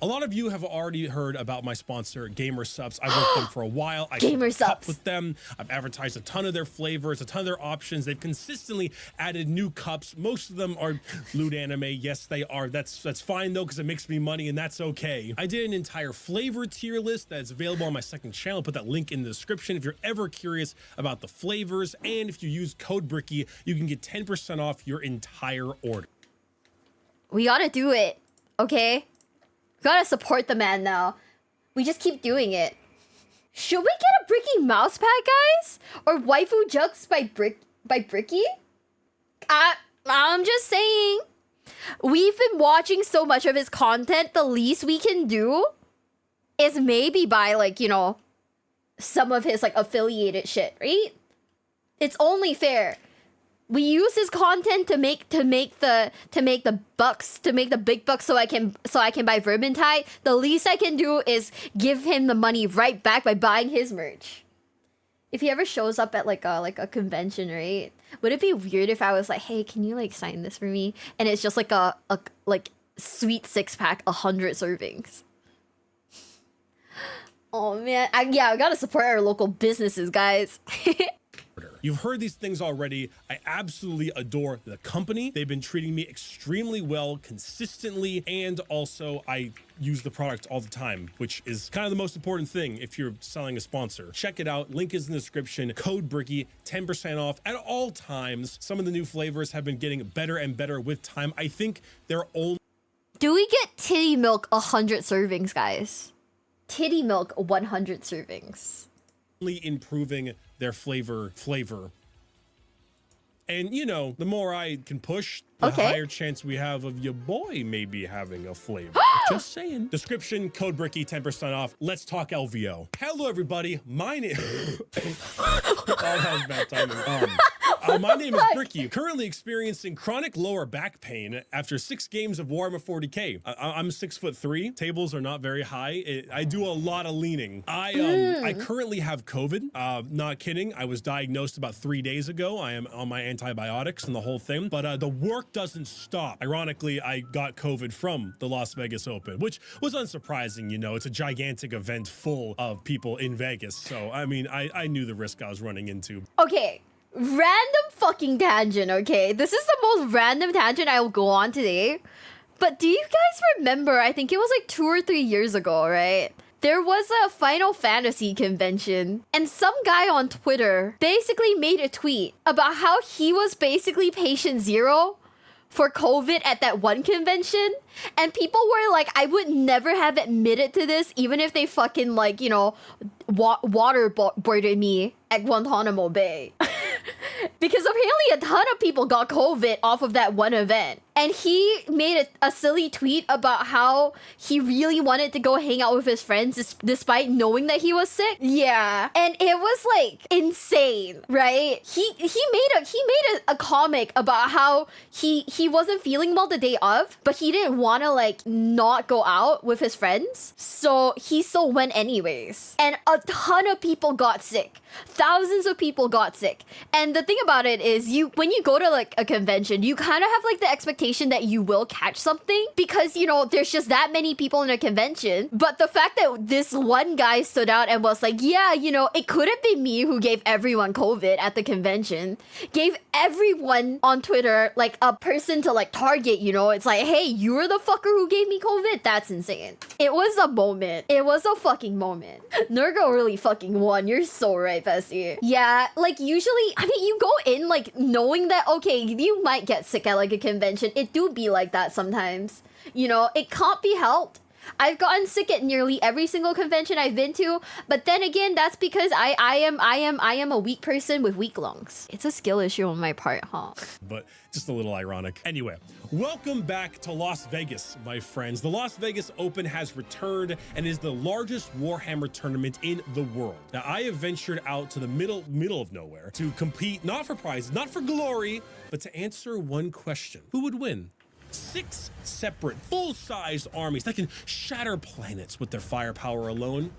A lot of you have already heard about my sponsor, GamerSupps. I've worked with them for a while. I keep up with them. I've advertised a ton of their flavors, a ton of their options. They've consistently added new cups. Most of them are lewd anime. Yes, they are. That's fine though, because it makes me money, and that's okay. I did an entire flavor tier list that's available on my second channel. Put that link in the description if you're ever curious about the flavors. And if you use code Bricky, you can get 10% off your entire order. We gotta do it, okay? Gotta support the man now. We just keep doing it. Should we get a Bricky mouse pad, guys? Or waifu jokes by Bricky? I'm just saying. We've been watching so much of his content, the least we can do is maybe buy, like, you know, some of his, like, affiliated shit, right? It's only fair. We use his content to make the big bucks so I can buy Vermintide. The least I can do is give him the money right back by buying his merch. If he ever shows up at like a convention, right? Would it be weird if I was like, hey, can you like sign this for me? And it's just like a like sweet 6-pack, 100 servings. Oh man, I gotta support our local businesses, guys. You've heard these things already. I absolutely adore the company. They've been treating me extremely well, consistently, and also I use the product all the time, which is kind of the most important thing if you're selling a sponsor. Check it out. Link is in the description. Code Bricky, 10% off at all times. Some of the new flavors have been getting better and better with time. I think they're only... Do we get titty milk 100 servings, guys? Titty milk 100 servings. Improving their flavor. And you know, the more I can push, the higher chance we have of your boy maybe having a flavor. Just saying. Description, code Bricky, 10% off. Let's talk LVO. Hello everybody, my name that was bad timing. My name is Bricky, currently experiencing chronic lower back pain after 6 games of Warhammer 40k. I'm 6'3". Tables are not very high. I do a lot of leaning. I currently have COVID. Not kidding. I was diagnosed about 3 days ago. I am on my antibiotics and the whole thing, but the work doesn't stop. Ironically, I got COVID from the Las Vegas Open, which was unsurprising. You know, it's a gigantic event full of people in Vegas. So, I mean, I knew the risk I was running into. Okay. Random fucking tangent, okay? This is the most random tangent I will go on today. But do you guys remember, I think it was like 2 or 3 years ago, right? There was a Final Fantasy convention, and some guy on Twitter basically made a tweet about how he was basically patient 0 for COVID at that one convention. And people were like, I would never have admitted to this, even if they fucking, like, you know, waterboarded me at Guantanamo Bay. Because apparently a ton of people got COVID off of that one event. And he made a silly tweet about how he really wanted to go hang out with his friends despite knowing that he was sick. Yeah. And it was like insane, right? He made a comic about how he wasn't feeling well the day of, but he didn't want to like not go out with his friends. So he still went anyways. And a ton of people got sick. Thousands of people got sick. And the thing about it is when you go to like a convention, you kind of have like the expectation that you will catch something because, you know, there's just that many people in a convention. But the fact that this one guy stood out and was like, yeah, you know, it could have been me who gave everyone COVID at the convention, gave everyone on Twitter like a person to like target, you know, it's like, hey, you're the fucker who gave me COVID. That's insane. It was a moment. It was a fucking moment. Nurgle really fucking won. You're so right, Bessie. Yeah, like usually, I mean, you go in like knowing that, okay, you might get sick at like a convention. It do be like that sometimes. You know, it can't be helped. I've gotten sick at nearly every single convention I've been to, but then again, that's because I am a weak person with weak lungs. It's a skill issue on my part, huh? But just a little ironic. Anyway, welcome back to Las Vegas, my friends. The Las Vegas Open has returned and is the largest Warhammer tournament in the world. Now, I have ventured out to the middle of nowhere to compete, not for prizes, not for glory, but to answer one question. Who would win? 6 separate full-sized armies that can shatter planets with their firepower alone,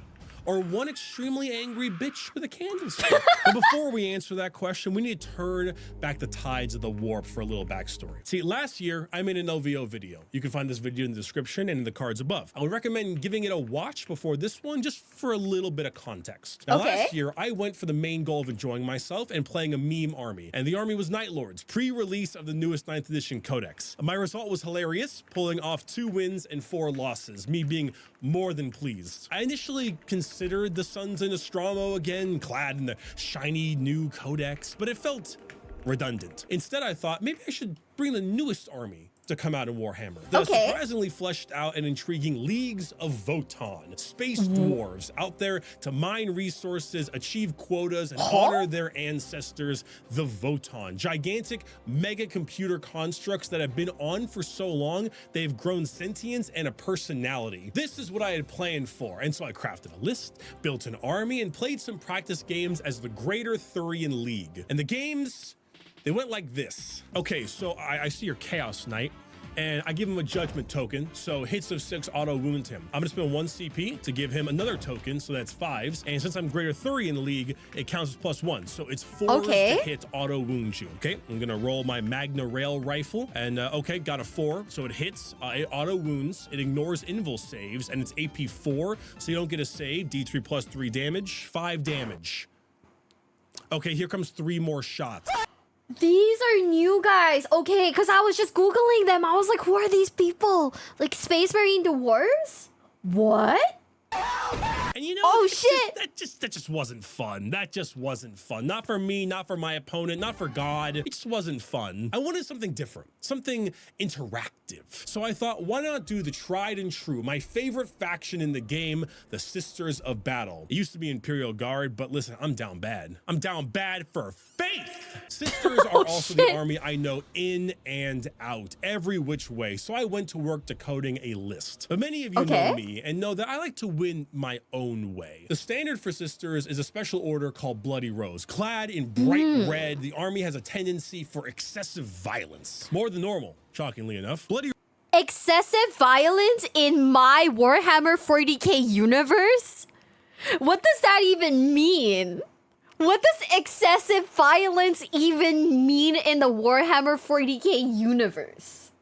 or one extremely angry bitch with a candlestick? But before we answer that question, we need to turn back the tides of the warp for a little backstory. See, last year, I made an LVO video. You can find this video in the description and in the cards above. I would recommend giving it a watch before this one, just for a little bit of context. Now, last year, I went for the main goal of enjoying myself and playing a meme army. And the army was Night Lords, pre-release of the newest 9th edition codex. My result was hilarious, pulling off 2 wins and 4 losses, me being more than pleased. I initially considered the Sons in Nostromo again, clad in the shiny new codex, but it felt redundant. Instead, I thought maybe I should bring the newest army to come out in Warhammer. The surprisingly fleshed out and intriguing Leagues of Votann, space dwarves out there to mine resources, achieve quotas, and honor their ancestors, the Votann. Gigantic mega computer constructs that have been on for so long, they've grown sentience and a personality. This is what I had planned for, and so I crafted a list, built an army, and played some practice games as the Greater Thurian League. And the games, they went like this. Okay, so I see your Chaos Knight, and I give him a judgment token, so hits of 6 auto wound him. I'm gonna spend 1 CP to give him another token, so that's 5s. And since I'm Greater Thurian League, it counts as +1, so it's 4 to hit auto wound you. Okay, I'm gonna roll my Magna Rail rifle, and okay, got a 4, so it hits, it auto wounds, it ignores invul saves, and it's AP 4, so you don't get a save. D3 plus 3 damage, 5 damage. Okay, here comes 3 more shots. These are new guys. Okay, because I was just Googling them. I was like, who are these people? Like Space Marine dwarves? What? And you know, that just wasn't fun. That just wasn't fun. Not for me, not for my opponent, not for God. It just wasn't fun. I wanted something different, something interactive. So I thought, why not do the tried and true, my favorite faction in the game, the Sisters of Battle. It used to be Imperial Guard, but listen, I'm down bad. I'm down bad for faith. Sisters are also the army I know in and out, every which way. So I went to work decoding a list. But many of you know me and know that I like to win my own way. The standard for Sisters is a special order called Bloody Rose. Clad in bright red, the army has a tendency for excessive violence. More than normal, shockingly enough. Excessive violence in my Warhammer 40k universe? What does that even mean? What does excessive violence even mean in the Warhammer 40k universe?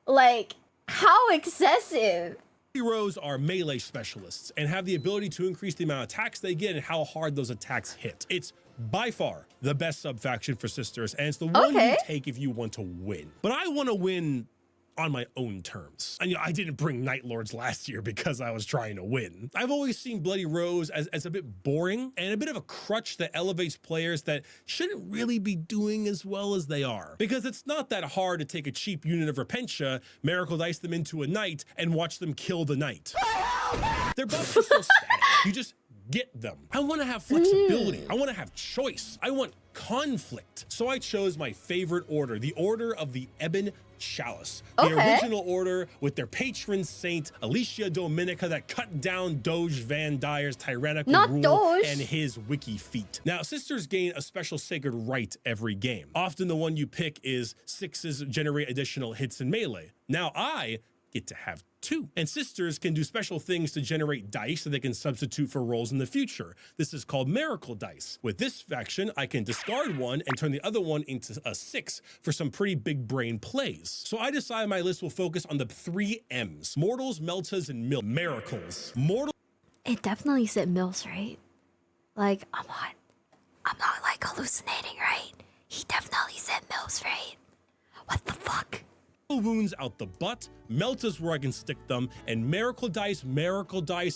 Like, how excessive? Heroes are melee specialists and have the ability to increase the amount of attacks they get and how hard those attacks hit. It's by far the best sub-faction for Sisters, and it's the one you take if you want to win. But I want to win on my own terms. And I didn't bring Night Lords last year because I was trying to win. I've always seen Bloody Rose as a bit boring and a bit of a crutch that elevates players that shouldn't really be doing as well as they are. Because it's not that hard to take a cheap unit of Repentia, Miracle Dice them into a knight, and watch them kill the knight. Their buffs are so static. You just get them. I want to have flexibility. I want to have choice. I want conflict. So I chose my favorite order, the Order of the Ebon Chalice. The original order with their patron saint, Alicia Dominica, that cut down Doge Van Dyer's tyrannical rule and his wiki feat. Now, Sisters gain a special sacred right every game. Often the one you pick is 6s generate additional hits in melee. Now I get to have 2. And Sisters can do special things to generate dice that they can substitute for rolls in the future. This is called Miracle Dice. With this faction, I can discard one and turn the other one into a 6 for some pretty big brain plays. So I decided my list will focus on the 3 M's: Mortals, Meltas, and Miracles. It definitely said Mills, right? Like, I'm not like hallucinating, right? He definitely said Mills, right? What the fuck? Wounds out the butt, Meltas where I can stick them, and Miracle Dice,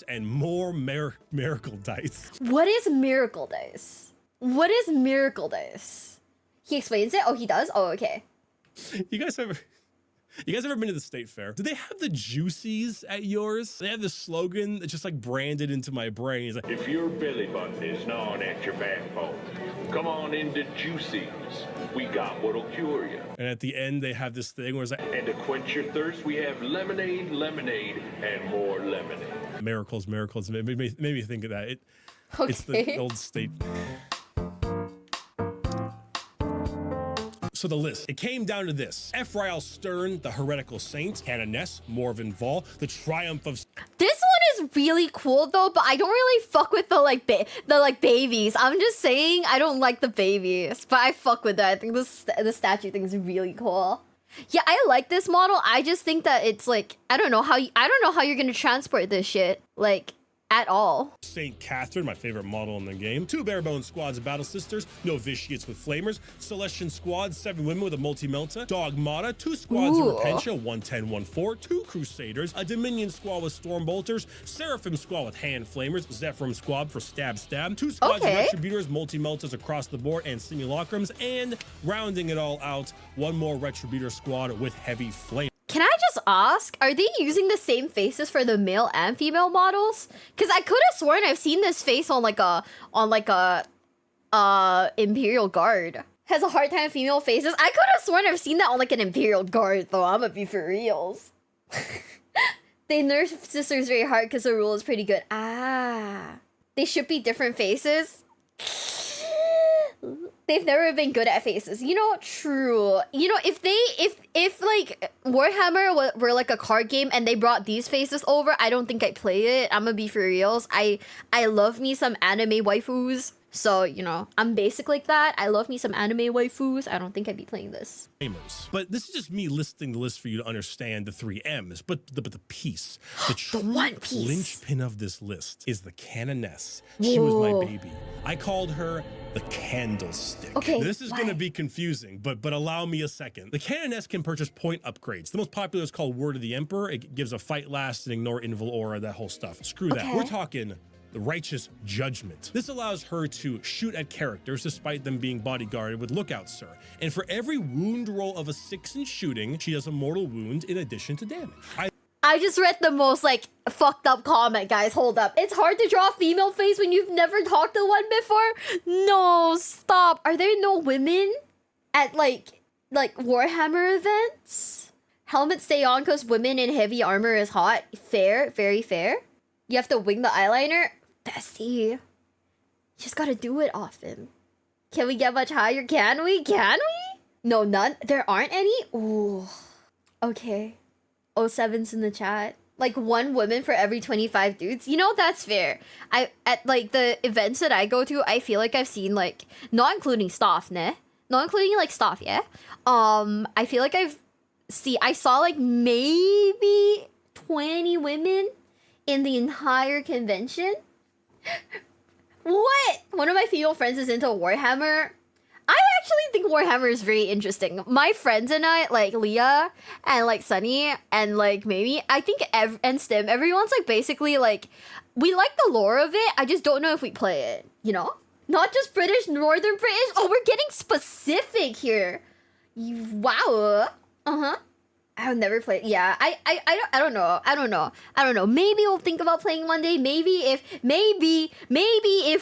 and more Miracle Dice. What is Miracle Dice? What is Miracle Dice? He explains it? Oh, he does? Oh, okay. You guys ever been to the state fair? Do they have the juicies at yours? They have this slogan that's just like branded into my brain. It's like, if your belly button is gnawing at your backbone, come on into Juicies. We got what'll cure you. And at the end, they have this thing where it's like, and to quench your thirst, we have lemonade, and more lemonade. Miracles. Made me think of that. It's the old state. So the list, it came down to this: Ephrael Stern, the heretical saint; Canoness, Morven Vol, the triumph of... This one is really cool though, but I don't really fuck with the babies. I'm just saying I don't like the babies, but I fuck with that. I think the statue thing is really cool. Yeah, I like this model. I just think that it's like I don't know how you're gonna transport this shit like at all. Saint Catherine, my favorite model in the game. 2 barebone squads of battle sisters, no vitiates with flamers. Celestian squad, 7 women with a multi-melta. Dogmata, 2 squads of Repentia, 110, 1-4, 2 crusaders. A Dominion squad with stormbolters. Seraphim squad with hand flamers. Zephyrim squad for stab. 2 squads of retributors, multi-meltas across the board, and simulacrums. And rounding it all out, 1 more retributor squad with heavy flame. Can I just ask, are they using the same faces for the male and female models? Because I could have sworn I've seen this face on like a Imperial Guard. Has a hard time female faces. I could have sworn I've seen that on like an Imperial Guard though. I'm gonna be for reals. They nerf sisters very hard because the rule is pretty good. They should be different faces. They've never been good at faces. You know, true. You know, if like Warhammer were like a card game and they brought these faces over, I don't think I'd play it. I'm gonna be for reals. I love me some anime waifus. So, you know, I'm basic like that. I love me some anime waifus. I don't think I'd be playing this. But this is just me listing the list for you to understand the 3 M's. But the piece, the true one piece linchpin of this list is the Canoness. She was my baby. I called her the Candlestick. Okay, this is going to be confusing, but allow me a second. The Canoness can purchase point upgrades. The most popular is called Word of the Emperor. It gives a fight last and ignore invul aura, that whole stuff. Screw that. We're talking the Righteous Judgment. This allows her to shoot at characters despite them being bodyguarded with Lookout Sir. And for every wound roll of a 6 in shooting, she does a mortal wound in addition to damage. I just read the most like fucked up comment, guys. Hold up. It's hard to draw a female face when you've never talked to one before. No, stop. Are there no women at like Warhammer events? Helmets stay on because women in heavy armor is hot. Fair, very fair. You have to wing the eyeliner. Bestie. You just gotta do it often. Can we get much higher? Can we? Can we? No, none. There aren't any? Ooh. Okay. 07's in the chat. Like 1 woman for every 25 dudes. You know, that's fair. At like the events that I go to, I feel like I've seen like, not including staff, ne? Not including like staff, yeah? I feel like I saw like maybe 20 women in the entire convention. What? One of my female friends is into Warhammer. I actually think Warhammer is very interesting. My friends and I, like Leah and like Sunny and like maybe, I think and Stim, everyone's like basically like, we like the lore of it. I just don't know if we play it, you know? Not just British, Northern British. Oh, we're getting specific here. Wow. I would never play. Yeah, I don't know. Maybe we'll think about playing one day. Maybe if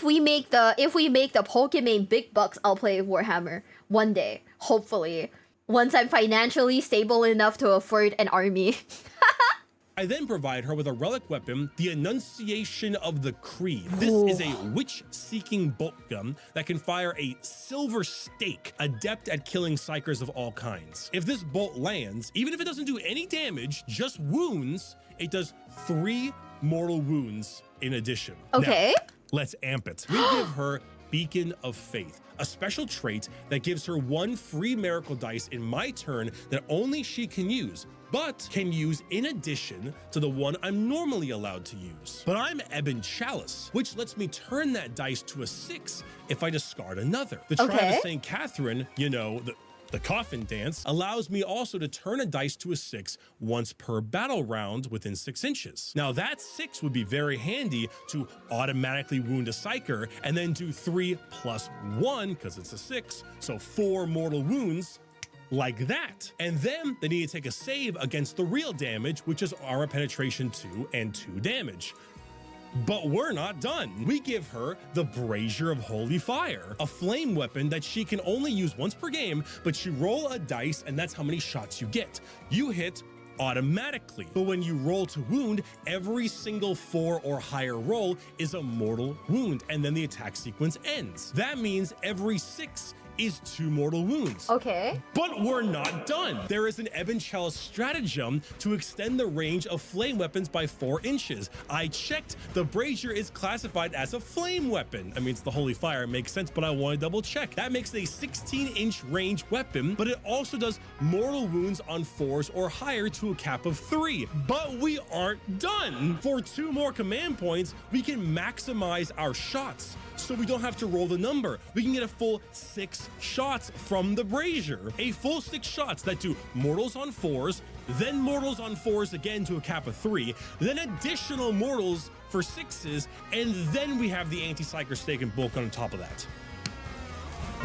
we make the Pokemon big bucks, I'll play Warhammer one day. Hopefully, once I'm financially stable enough to afford an army. I then provide her with a relic weapon, the Annunciation of the Creed. This is a witch-seeking bolt gun that can fire a silver stake, adept at killing psychers of all kinds. If this bolt lands, even if it doesn't do any damage, just wounds, it does 3 mortal wounds in addition. Okay. Now, let's amp it. We give her Beacon of Faith, a special trait that gives her 1 free miracle dice in my turn that only she can use, but can use in addition to the one I'm normally allowed to use. But I'm Ebon Chalice, which lets me turn that dice to a 6 if I discard another. The Tribe of St. Catherine, you know, the coffin dance, allows me also to turn a dice to a 6 once per battle round within 6 inches. Now that 6 would be very handy to automatically wound a psyker and then do 3 plus 1, because it's a 6, so 4 mortal wounds, like that. And then they need to take a save against the real damage, which is armor penetration 2 and 2 damage. But we're not done. We give her the Brazier of Holy Fire, a flame weapon that she can only use once per game, but you roll a dice and that's how many shots you get. You hit automatically, but when you roll to wound, every single 4 or higher roll is a mortal wound, and then the attack sequence ends. That means every 6 is 2 mortal wounds. Okay. But we're not done. There is an Ebonchell stratagem to extend the range of flame weapons by 4 inches. I checked, the brazier is classified as a flame weapon. I mean, it's the holy fire, it makes sense, but I want to double check. That makes it a 16-inch range weapon, but it also does mortal wounds on 4s or higher to a cap of 3. But we aren't done. For 2 more command points, we can maximize our shots, so we don't have to roll the number. We can get a full 6 shots from the brazier. A full 6 shots that do mortals on 4s, then mortals on 4s again to a cap of 3, then additional mortals for 6s, and then we have the anti-psyker stake and bulk on top of that.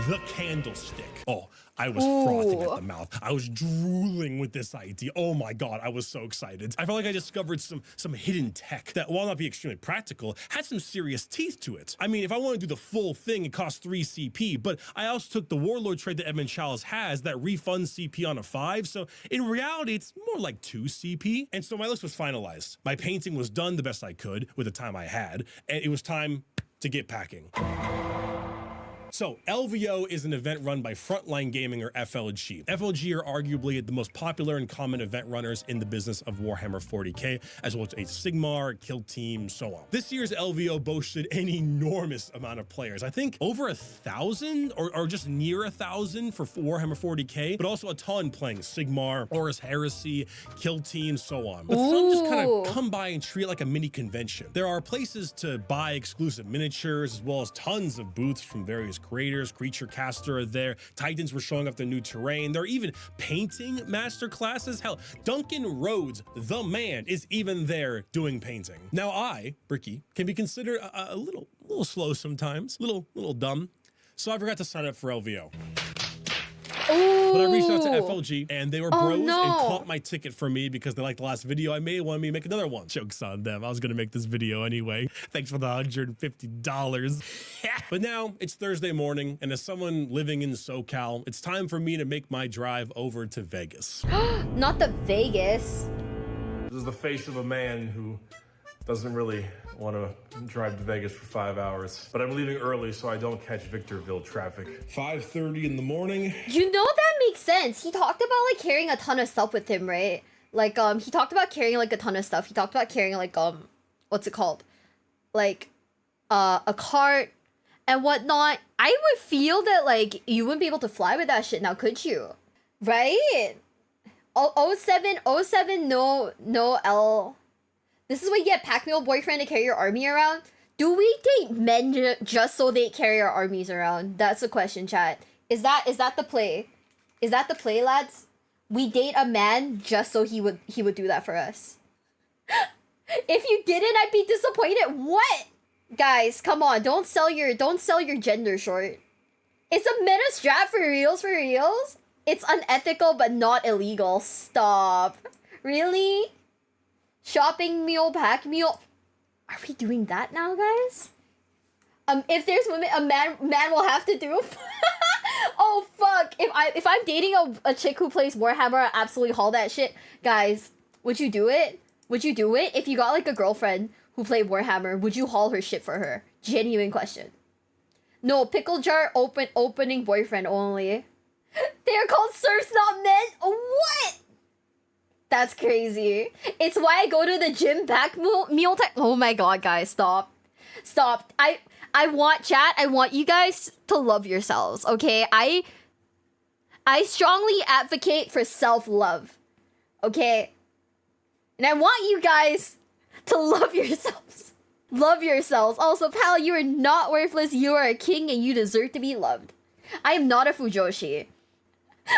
The Candlestick. Oh, I was frothing at the mouth. I was drooling with this idea. Oh my God, I was so excited. I felt like I discovered some hidden tech that, while not be extremely practical, had some serious teeth to it. I mean, if I want to do the full thing, it costs 3 CP, but I also took the Warlord trait that Ebonchell has that refunds CP on a 5, so in reality, it's more like 2 CP. And so my list was finalized. My painting was done the best I could with the time I had, and it was time to get packing. So LVO is an event run by Frontline Gaming, or FLG. FLG are arguably the most popular and common event runners in the business of Warhammer 40k, as well as a Sigmar, Kill Team, so on. This year's LVO boasted an enormous amount of players. I think over 1,000 or just near 1,000 for Warhammer 40k, but also a ton playing Sigmar, Horus Heresy, Kill Team, so on. But some just kind of come by and treat it like a mini convention. There are places to buy exclusive miniatures, as well as tons of booths from various creators. Creature Caster are there. Titans were showing up their new terrain. There are even painting master classes. Hell, Duncan Rhodes, the man, is even there doing painting. Now I, Bricky, can be considered a little slow sometimes, little dumb. So I forgot to sign up for LVO. But I reached out to FLG and they were bros and caught my ticket for me because they liked the last video I made, wanted me to make another one. Joke's on them. I was gonna make this video anyway. Thanks for the $150. But now it's Thursday morning, and as someone living in SoCal, it's time for me to make my drive over to Vegas. Not the Vegas. This is the face of a man who doesn't really want to drive to Vegas for 5 hours. But I'm leaving early so I don't catch Victorville traffic. 5:30 in the morning. You know, that makes sense. He talked about like carrying a ton of stuff with him, right? Like he talked about carrying like a ton of stuff. He talked about carrying like what's it called? Like a cart and whatnot. I would feel that like you wouldn't be able to fly with that shit now, could you? Right? 07 no L. This is what you get pack mule boyfriend to carry your army around. Do we date men just so they carry our armies around? That's the question, chat. Is that the play? Is that the play, lads? We date a man just so he would do that for us. If you didn't, I'd be disappointed. What? Guys, come on, don't sell your gender short. It's a meta strat for reals, for reals. It's unethical but not illegal. Stop. Really? Shopping mule, pack mule. Are we doing that now, guys? If there's women, a man will have to do. Oh fuck! If I'm dating a chick who plays Warhammer, I absolutely haul that shit, guys. Would you do it? Would you do it if you got like a girlfriend who played Warhammer? Would you haul her shit for her? Genuine question. No, pickle jar opening boyfriend only. They're called serfs, not men. What? That's crazy. It's why I go to the gym back meal time. Oh my god, guys, stop. Stop. I want chat. I want you guys to love yourselves, okay? I strongly advocate for self-love, okay? And I want you guys to love yourselves. Love yourselves. Also, pal, you are not worthless. You are a king and you deserve to be loved. I am not a Fujoshi.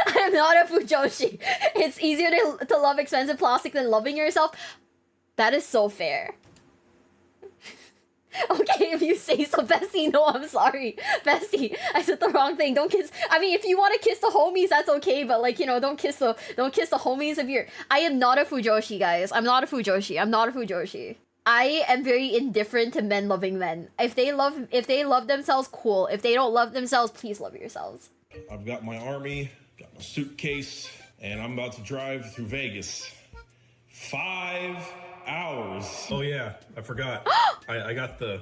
I am not a Fujoshi. It's easier to love expensive plastic than loving yourself. That is so fair. Okay, if you say so, Bestie, no, I'm sorry. Bestie, I said the wrong thing. Don't kiss. I mean, if you want to kiss the homies, that's okay, but like, you know, don't kiss the homies if you're... I am not a Fujoshi, guys. I'm not a Fujoshi. I'm not a Fujoshi. I am very indifferent to men loving men. If they love themselves, cool. If they don't love themselves, please love yourselves. I've got my army, got my suitcase, and I'm about to drive through Vegas. 5 hours. Oh yeah, I forgot. I got the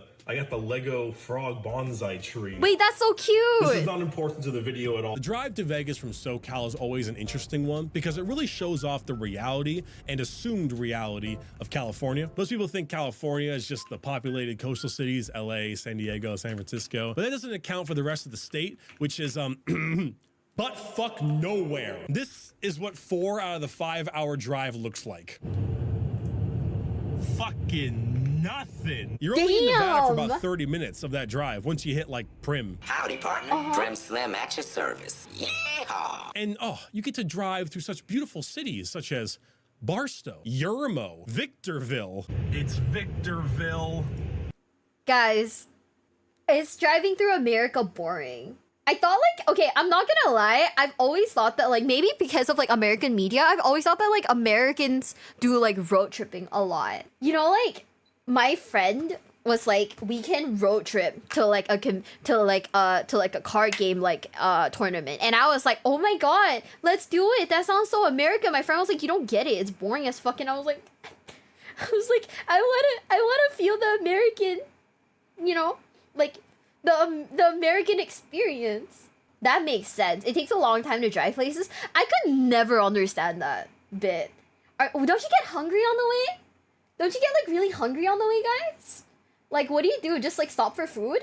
Lego frog bonsai tree. Wait, that's so This cute. is not important to the video at all. The drive to Vegas from SoCal is always an interesting one because it really shows off the reality and assumed reality of California. Most people think California is just the populated coastal cities, LA, San Diego, San Francisco, but that doesn't account for the rest of the state, which is butt fuck nowhere. This is what 4 out of the 5-hour drive looks like. Fucking nothing. You're only in Nevada for about 30 minutes of that drive once you hit like Prim. Howdy, partner. Prim Slim at your service. Yeehaw! And you get to drive through such beautiful cities such as Barstow, Yermo, Victorville. It's Victorville. Guys, is driving through America boring? I thought like, okay, I'm not gonna lie, I've always thought that like maybe because of like American media, I've always thought that like Americans do like road tripping a lot. You know, like my friend was like, we can road trip to like a card game like tournament, and I was like, oh my god, let's do it. That sounds so American. My friend was like, you don't get it. It's boring as fucking. I was like, I wanna feel the American, you know, like the American experience. That makes sense. It takes a long time to drive places. I could never understand that bit. Don't you get hungry on the way? Don't you get like really hungry on the way, guys? Like, what do? Just like stop for food?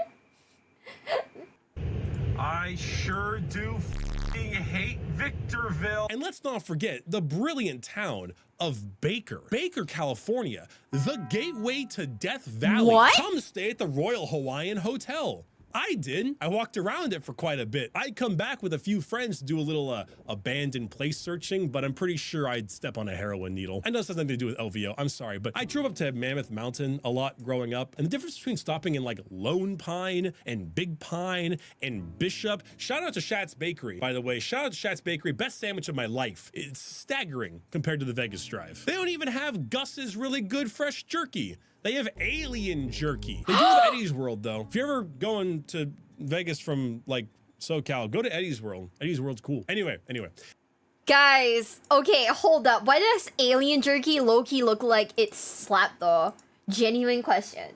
I sure do f***ing hate Victorville. And let's not forget the brilliant town of Baker, California, the gateway to Death Valley. What? Come stay at the Royal Hawaiian Hotel. I did. I walked around it for quite a bit. I'd come back with a few friends to do a little abandoned place searching, but I'm pretty sure I'd step on a heroin needle. I know this has nothing to do with LVO. I'm sorry, but I drove up to Mammoth Mountain a lot growing up, and the difference between stopping in like Lone Pine and Big Pine and Bishop. Shout out to Shat's Bakery, by the way. Shout out to Shat's Bakery. Best sandwich of my life. It's staggering compared to the Vegas drive. They don't even have Gus's really good fresh jerky. They have alien jerky. They do have Eddie's World though. If you're ever going to Vegas from like SoCal, go to Eddie's World. Eddie's World's cool. Anyway. Guys, okay, hold up. Why does alien jerky low-key look like it's slapped though? Genuine question.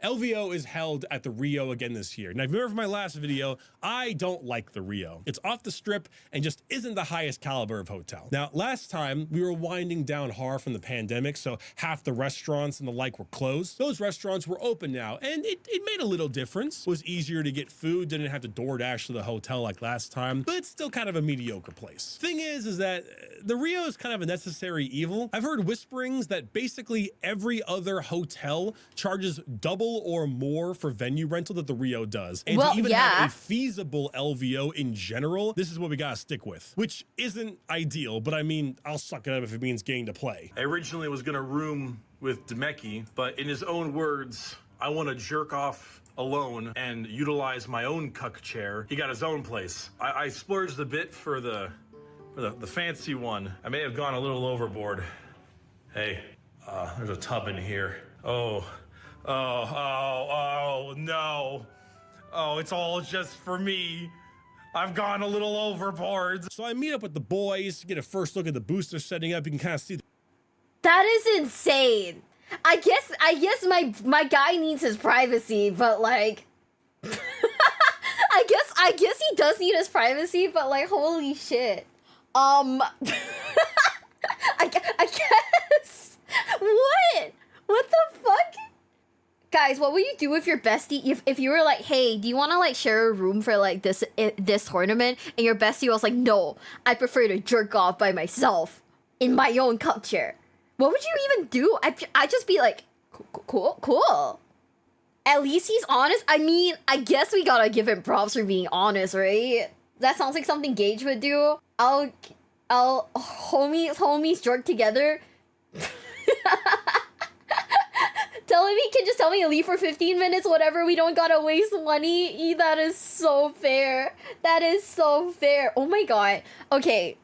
LVO is held at the Rio again this year. Now, if you remember from my last video, I don't like the Rio. It's off the strip and just isn't the highest caliber of hotel. Now, last time we were winding down hard from the pandemic, so half the restaurants and the like were closed. Those restaurants were open now, and it made a little difference. It was easier to get food, didn't have to DoorDash to the hotel like last time, but it's still kind of a mediocre place. Thing is that the Rio is kind of a necessary evil. I've heard whisperings that basically every other hotel charges double or more for venue rental that the Rio does. And Well, to even yeah. have a feasible LVO in general, this is what we gotta stick with, which isn't ideal, but I mean, I'll suck it up if it means getting to play. I originally was gonna room with Demeki, but in his own words, I want to jerk off alone and utilize my own cuck chair. He got his own place. I splurged a bit for the fancy one. I may have gone a little overboard. Hey, there's a tub in here. Oh, no. Oh, it's all just for me. I've gone a little overboard. So I meet up with the boys, get a first look at the booster setting up. You can kind of see That is insane. I guess my guy needs his privacy, but like I guess he does need his privacy, but like holy shit. I guess. What the fuck? Guys, what would you do if your bestie, if you were like, hey, do you want to like share a room for like this tournament? And your bestie was like, no, I prefer to jerk off by myself in my own cup chair. What would you even do? I'd just be like, cool. At least he's honest. I mean, I guess we gotta give him props for being honest, right? That sounds like something Gage would do. I'll homies jerk together. Tell him he can just tell me to leave for 15 minutes, whatever. We don't gotta waste money. That is so fair. That is so fair. Oh my god. Okay.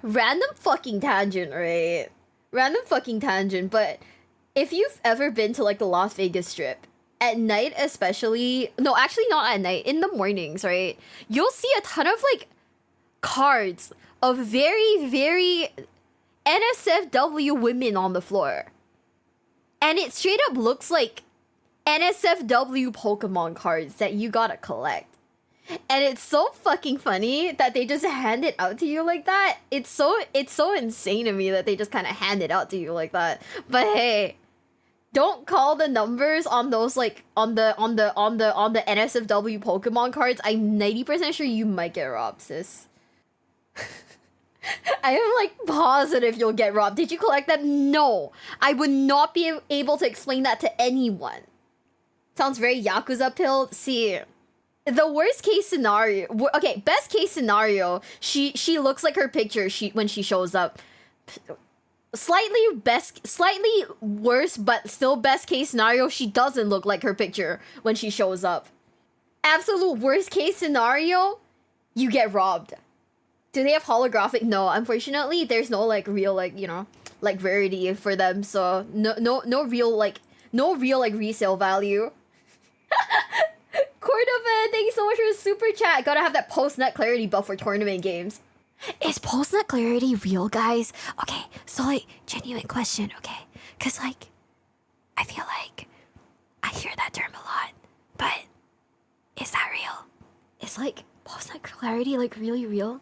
Random fucking tangent, right? Random fucking tangent, but if you've ever been to like the Las Vegas Strip, at night especially, no, actually not at night, in the mornings, right? You'll see a ton of like cards of very, very NSFW women on the floor. And it straight up looks like NSFW Pokemon cards that you gotta collect. And it's so fucking funny that they just hand it out to you like that. It's so insane to me that they just kind of hand it out to you like that. But hey, don't call the numbers on those like on the NSFW Pokemon cards. I'm 90% sure you might get robbed, sis. I am like positive you'll get robbed. Did you collect them? No. I would not be able to explain that to anyone. Sounds very Yakuza pill. See, the worst case scenario. Okay, best case scenario. She looks like her picture. When she shows up. Slightly worse, but still best case scenario. She doesn't look like her picture when she shows up. Absolute worst case scenario. You get robbed. Do they have holographic? No, unfortunately, there's no like real like like rarity for them. So no real resale value. Cordovan, thank you so much for the super chat. Gotta have that post-nut clarity buff for tournament games. Is post-nut clarity real, guys? Okay, so like genuine question, okay? Cause like I feel like I hear that term a lot, but is that real? Is like post-nut clarity like really real?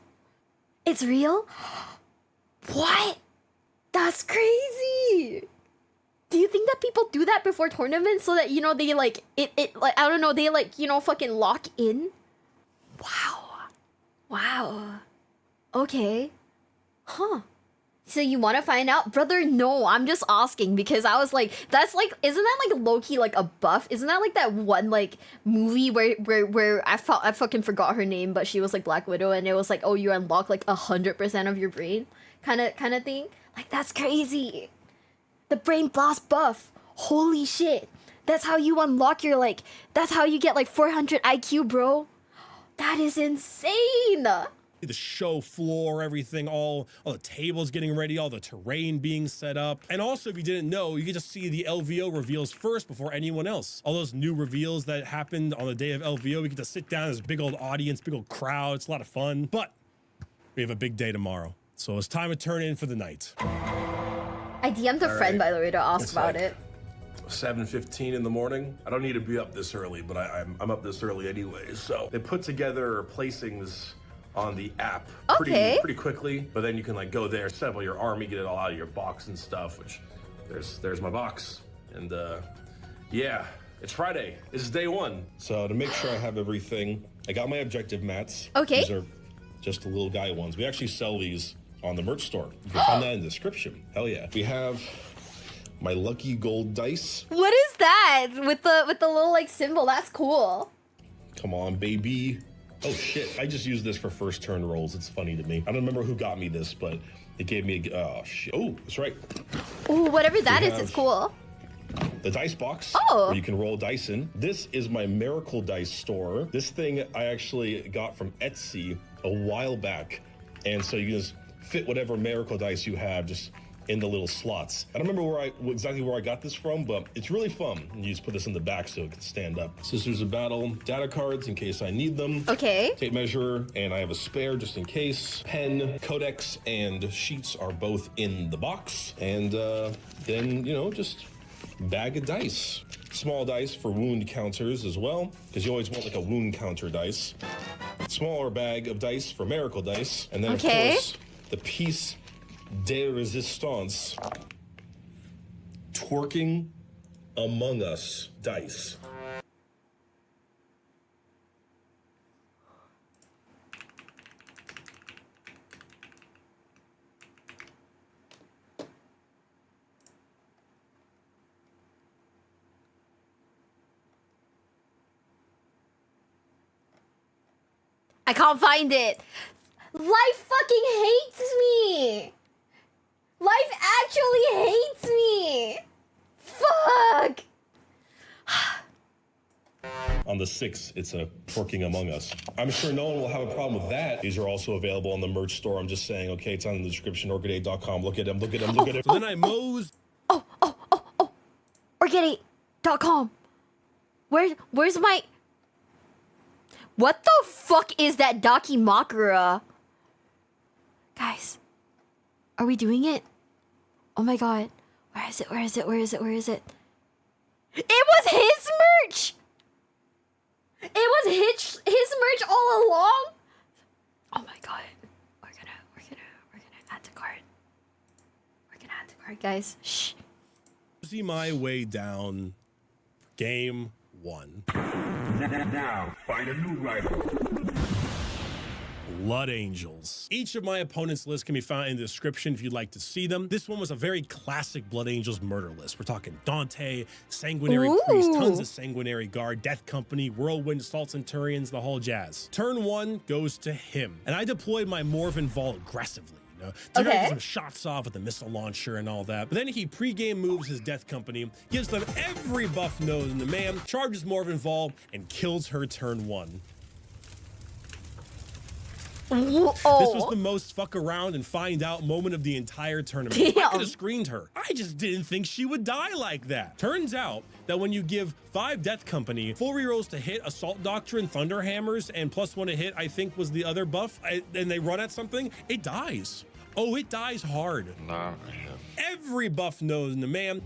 It's real? What? That's crazy! Do you think that people do that before tournaments so that, they like, it like, I don't know, they like, fucking lock in? Wow. Okay. Huh. So you want to find out? Brother, no, I'm just asking because I was like, that's like, isn't that like low-key like a buff? Isn't that like that one like movie where I fucking forgot her name, but she was like Black Widow and it was like, oh, you unlock like 100% of your brain kind of thing? Like, that's crazy. The brain blast buff. Holy shit. That's how you unlock your like, that's how you get like 400 IQ, bro. That is insane. The show floor, everything, all the tables getting ready, all the terrain being set up. And also, if you didn't know, you get to see the LVO reveals first before anyone else. All those new reveals that happened on the day of LVO, we get to sit down, this big old audience, big old crowd. It's a lot of fun, but we have a big day tomorrow. So it's time to turn in for the night. I DM'd a friend, by the way, to ask about it. 7:15 in the morning. I don't need to be up this early, but I'm up this early anyways. So they put together placings on the app pretty quickly, but then you can like go there, set up your army, get it all out of your box and stuff, which there's my box. And yeah, it's Friday. This is day one. So to make sure I have everything, I got my objective mats. Okay. These are just the little guy ones. We actually sell these on the merch store. You can find that in the description. Hell yeah. We have my lucky gold dice. What is that? With the little like symbol, that's cool. Come on, baby. Oh shit, I just used this for first turn rolls. It's funny to me. I don't remember who got me this, but it gave me oh shit. Oh, that's right. Ooh, whatever that is, it's cool. The dice box, where you can roll dice in. This is my Miracle Dice store. This thing I actually got from Etsy a while back. And so you can just fit whatever Miracle Dice you have just in the little slots. I don't remember exactly where I got this from, but it's really fun. You just put this in the back so it can stand up. Sisters of Battle, data cards in case I need them. Okay. Tape measure, and I have a spare just in case. Pen, codex, and sheets are both in the box. And then, just bag of dice. Small dice for wound counters as well, because you always want like a wound counter dice. Smaller bag of dice for Miracle Dice. And then, of course, the piece de resistance twerking among us dice. I can't find it. Life fucking hates me. Life actually hates me. Fuck. On the 6th, it's a twerking among us. I'm sure no one will have a problem with that. These are also available on the merch store. I'm just saying, okay, it's on the description, orchid8.com. Look at them, look at them, look at them. So then I mosed. Orchid8.com. Where's my... What the fuck is that Dakimakura? Guys, are we doing it? Oh my god. Where is it? It was his merch. It was his merch all along. Oh my god. We're gonna add to cart. We're gonna add to cart, guys. Shh. See my way down. Game 1. Now, find a new rival. Blood Angels. Each of my opponents' lists can be found in the description if you'd like to see them. This one was a very classic Blood Angels murder list. We're talking Dante, Sanguinary Priest, tons of Sanguinary Guard, Death Company, Whirlwind, Assault Centurions, the whole jazz. Turn 1 goes to him, and I deployed my Morven Vol aggressively. To get some shots off with the missile launcher and all that. But then he pre-game moves his Death Company, gives them every buff known to man, charges Morven Vol, and kills her turn 1. Oh. This was the most fuck around and find out moment of the entire tournament. Damn. I could have screened her. I just didn't think she would die like that. Turns out that when you give 5 Death Company full rerolls to hit, Assault Doctrine, Thunder Hammers, and +1 to hit, I think was the other buff, and they run at something, it dies. Oh, it dies hard. Nah. Every buff knows the man.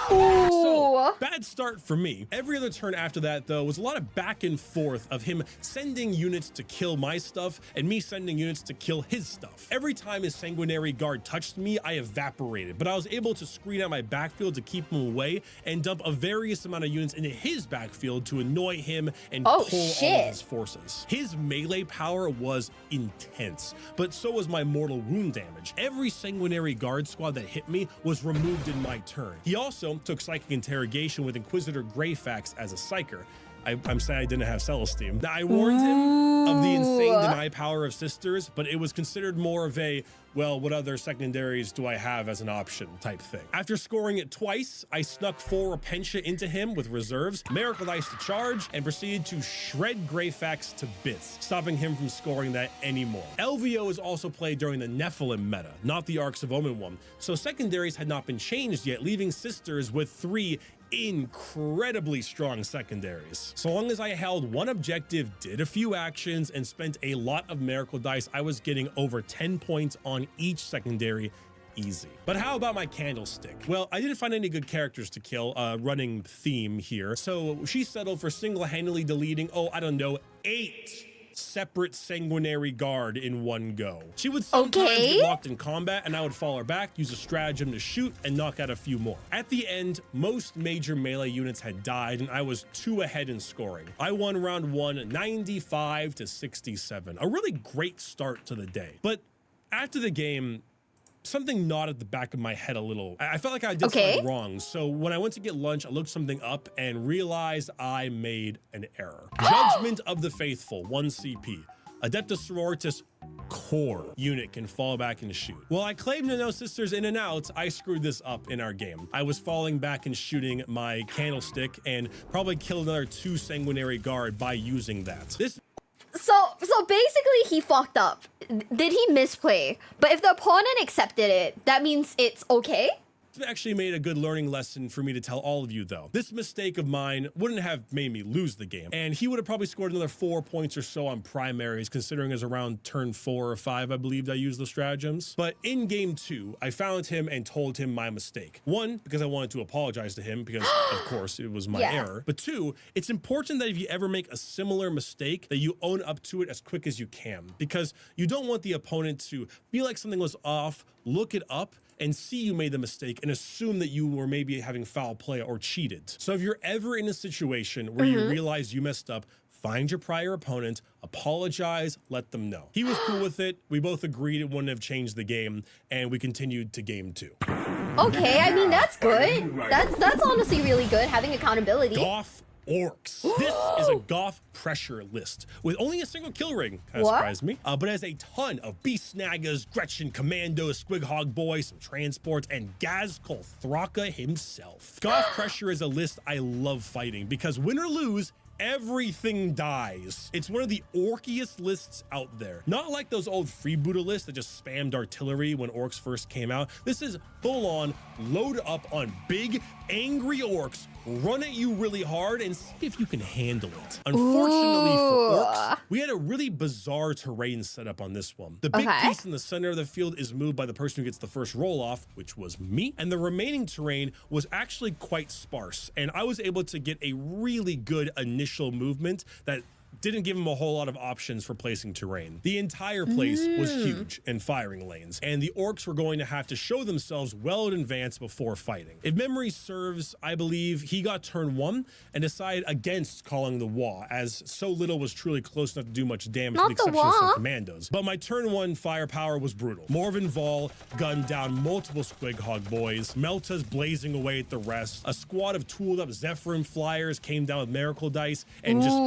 So, bad start for me. Every other turn after that, though, was a lot of back and forth of him sending units to kill my stuff and me sending units to kill his stuff. Every time his Sanguinary Guard touched me, I evaporated, but I was able to screen out my backfield to keep him away and dump a various amount of units into his backfield to annoy him and pull all of his forces. His melee power was intense, but so was my mortal wound damage. Every Sanguinary Guard squad that hit me was removed in my turn. He also took Psychic Interrogation with Inquisitor Greyfax as a Psyker. I'm sad I didn't have Celestine. Now, I warned him of the insane deny power of Sisters, but it was considered more of a, well, what other secondaries do I have as an option type thing. After scoring it twice, I snuck 4 Repentia into him with reserves, Miracle Dice to charge, and proceeded to shred Greyfax to bits, stopping him from scoring that anymore. LVO is also played during the Nephilim meta, not the Arks of Omen one, so secondaries had not been changed yet, leaving Sisters with 3 incredibly strong secondaries. So long as I held one objective, did a few actions, and spent a lot of Miracle Dice, I was getting over 10 points on each secondary easy. But how about my Candlestick? Well, I didn't find any good characters to kill, running theme here, so she settled for single-handedly deleting, oh, I don't know, 8 separate Sanguinary Guard in one go. She would sometimes get locked in combat and I would fall her back, use a stratagem to shoot and knock out a few more. At the end, most major melee units had died and I was 2 ahead in scoring. I won round 1, 95 to 67. A really great start to the day. But after the game, something gnawed at the back of my head a little. I felt like I did something wrong. So when I went to get lunch, I looked something up and realized I made an error. Judgment of the Faithful, 1 CP. Adeptus Sororitas core unit can fall back and shoot. Well, I claimed to know Sisters in and out. I screwed this up in our game. I was falling back and shooting my Candlestick and probably killed another 2 Sanguinary Guard by using that. So basically he fucked up. Did he misplay? But if the opponent accepted it, that means it's okay? It actually made a good learning lesson for me to tell all of you, though. This mistake of mine wouldn't have made me lose the game, and he would have probably scored another 4 points or so on primaries, considering it was around turn 4 or 5, I believe, I used the stratagems. But in game 2, I found him and told him my mistake. 1, because I wanted to apologize to him, because of course it was my error. But 2, it's important that if you ever make a similar mistake, that you own up to it as quick as you can, because you don't want the opponent to feel like something was off, look it up, and see you made the mistake and assume that you were maybe having foul play or cheated. So if you're ever in a situation where you realize you messed up, find your prior opponent, apologize, let them know. He was cool with it. We both agreed it wouldn't have changed the game, and we continued to game 2. Okay, I mean, that's good. That's honestly really good, having accountability. Goff Orks. This is a Goff pressure list with only a single kill ring. Kind of surprised me. But has a ton of Beast Snaggers, Gretchen Commandos, Squighog Boys, some transports, and Gaz Kolthraka himself. Goff pressure is a list I love fighting because win or lose, everything dies. It's one of the orkiest lists out there. Not like those old freebooter lists that just spammed artillery when orcs first came out. This is full on, load up on big, angry orcs, run at you really hard and see if you can handle it. Unfortunately for orcs, we had a really bizarre terrain setup on this one. The big piece in the center of the field is moved by the person who gets the first roll off, which was me. And the remaining terrain was actually quite sparse. And I was able to get a really good initial movement that didn't give him a whole lot of options for placing terrain. The entire place was huge and firing lanes, and the orcs were going to have to show themselves well in advance before fighting. If memory serves, I believe he got turn 1 and decided against calling the Wa, as so little was truly close enough to do much damage with the exception of some commandos. But my turn 1 firepower was brutal. Morven Vol gunned down multiple Squig Hog boys, Meltas blazing away at the rest. A squad of tooled up Zephyrin flyers came down with Miracle Dice and just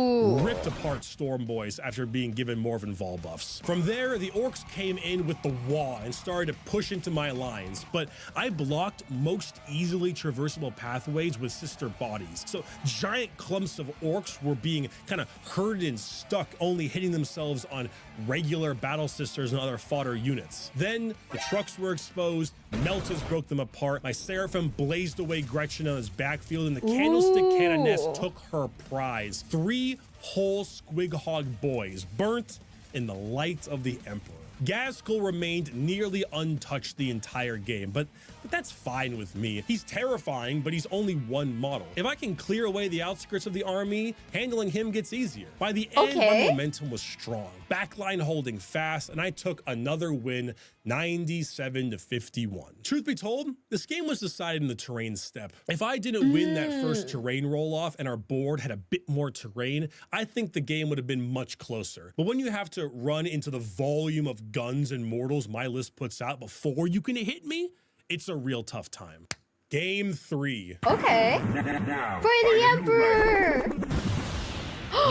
ripped apart Storm Boys after being given Morven Vol buffs. From there, the orcs came in with the Wa and started to push into my lines, but I blocked most easily traversable pathways with sister bodies. So giant clumps of orcs were being kind of herded and stuck, only hitting themselves on regular battle sisters and other fodder units. Then the trucks were exposed, Meltas broke them apart, my Seraphim blazed away Gretchen on his backfield, and the Candlestick Canoness took her prize. 3 whole Squig Hog boys burnt in the light of the Emperor. Gaskell remained nearly untouched the entire game, but that's fine with me. He's terrifying, but he's only one model. If I can clear away the outskirts of the army, handling him gets easier. By the end, my momentum was strong. Backline holding fast, and I took another win, 97-51. Truth be told, this game was decided in the terrain step. If I didn't win that first terrain roll-off and our board had a bit more terrain, I think the game would have been much closer. But when you have to run into the volume of guns and mortals my list puts out before you can hit me, it's a real tough time. Game 3. Okay. For the Emperor!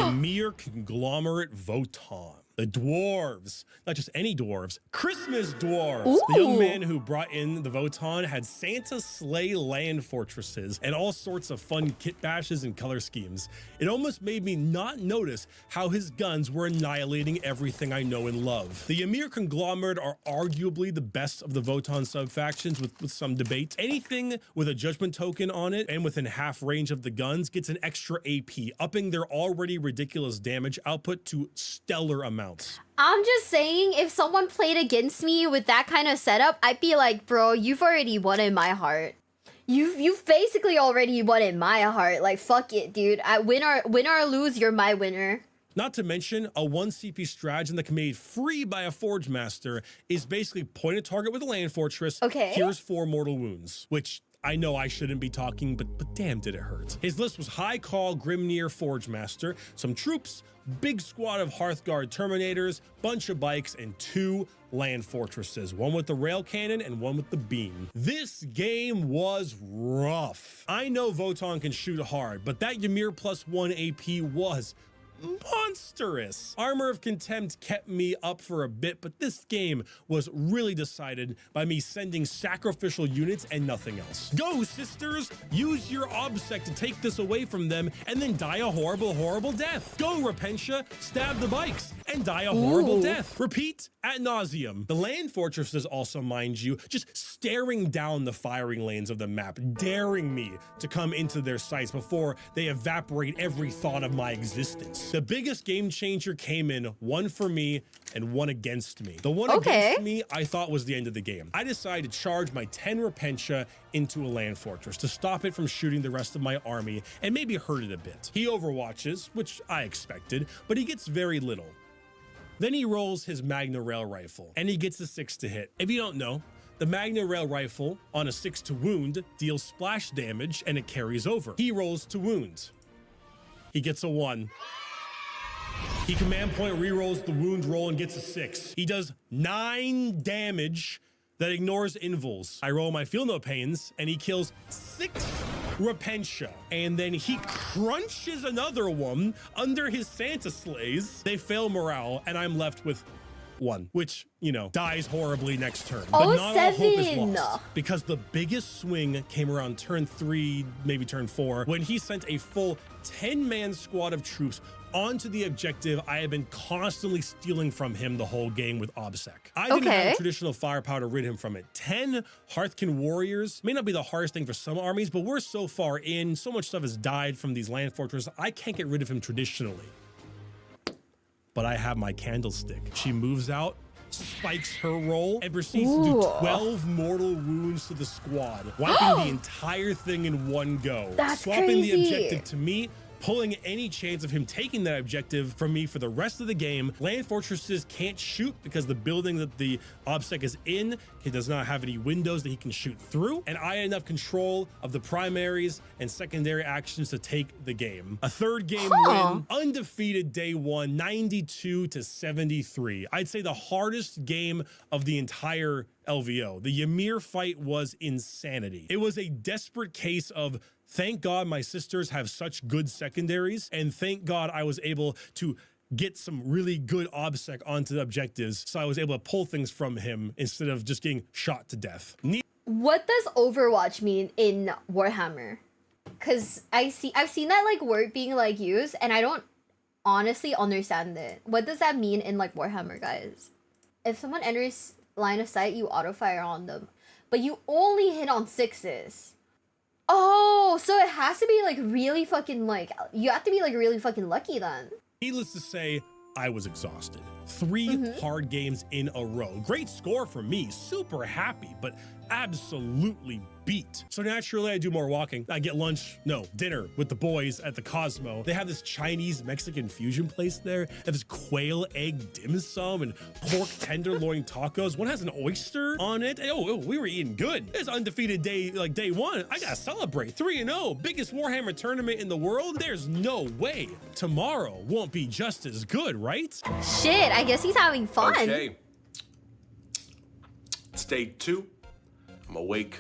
Ymir Conglomerate Votann. The dwarves, not just any dwarves, Christmas dwarves. Ooh. The young man who brought in the Votann had Santa sleigh land fortresses and all sorts of fun kit bashes and color schemes. It almost made me not notice how his guns were annihilating everything I know and love. The Ymir Conglomerate are arguably the best of the Votann sub-factions with some debate. Anything with a judgment token on it and within half range of the guns gets an extra AP, upping their already ridiculous damage output to stellar amounts. I'm just saying, if someone played against me with that kind of setup, I'd be like, bro, you've already won in my heart. You've basically already won in my heart. Like, fuck it, dude. Win or lose, you're my winner. Not to mention, a 1 CP stratagem that can be made free by a Forge Master is basically point a target with a land fortress. Okay. Here's 4 mortal wounds, which I know I shouldn't be talking, but damn did it hurt. His list was High Call, Grimnir, Forge Master, some troops, big squad of Hearthguard Terminators, bunch of bikes, and 2 land fortresses, one with the rail cannon and one with the beam. This game was rough. I know Votann can shoot hard, but that Ymir +1 AP was monstrous. Armor of Contempt kept me up for a bit, but this game was really decided by me sending sacrificial units and nothing else. Go, sisters! Use your obsec to take this away from them and then die a horrible, horrible death. Go, Repentia! Stab the bikes and die a horrible death. Repeat ad nauseum. The land fortresses also, mind you, just staring down the firing lanes of the map, daring me to come into their sights before they evaporate every thought of my existence. The biggest game changer came in, one for me and one against me. The one against me I thought was the end of the game. I decided to charge my 10 Repentia into a land fortress to stop it from shooting the rest of my army and maybe hurt it a bit. He overwatches, which I expected, but he gets very little. Then he rolls his Magna Rail rifle and he gets a 6 to hit. If you don't know, the Magna Rail rifle on a 6 to wound deals splash damage and it carries over. He rolls to wound. He gets a 1. He command point rerolls the wound roll and gets a 6. He does 9 damage that ignores invuls. I roll my feel no pains and he kills 6 Repentia. And then he crunches another one under his Santa sleighs. They fail morale and I'm left with 1, which, you know, dies horribly next turn. Oh, But not all hope is 7. lost, because the biggest swing came around turn 3, maybe turn 4, when he sent a full 10-man squad of troops onto the objective I had been constantly stealing from him the whole game with OBSEC. I didn't have traditional firepower to rid him from it. 10 Hearthkin warriors may not be the hardest thing for some armies, but we're so far in, so much stuff has died from these land fortresses, I can't get rid of him traditionally. But I have my Candlestick. She moves out, spikes her roll, and proceeds to do 12 mortal wounds to the squad, wiping the entire thing in one go. That's swapping crazy. the objective to me, pulling any chance of him taking that objective from me for the rest of the game. Land fortresses can't shoot because the building that the OBSEC is in, he does not have any windows that he can shoot through, and I had enough control of the primaries and secondary actions to take the game. A 3rd game win, undefeated day 1, 92-73. I'd say the hardest game of the entire LVO. The Ymir fight was insanity. It was a desperate case of thank God my sisters have such good secondaries, and thank God I was able to get some really good OBSEC onto the objectives, so I was able to pull things from him instead of just getting shot to death. What does Overwatch mean in Warhammer? Because I've seen that like word being like used, and I don't honestly understand it. What does that mean in like Warhammer, guys? If someone enters line of sight, you auto fire on them, but you only hit on 6s. Oh, so it has to be like really fucking like, you have to be like really fucking lucky then. Needless to say, I was exhausted. 3 hard games in a row. Great score for me, super happy, but absolutely beat. So naturally I do more walking. I get dinner with the boys at the Cosmo. They have this Chinese Mexican fusion place there. They have this quail egg dim sum and pork tenderloin tacos. One has an oyster on it. Oh, we were eating good. It's undefeated day 1. I gotta celebrate. 3-0, biggest Warhammer tournament in the world. There's no way tomorrow won't be just as good, right? Shit, I guess he's having fun. Okay. It's day 2. I'm awake.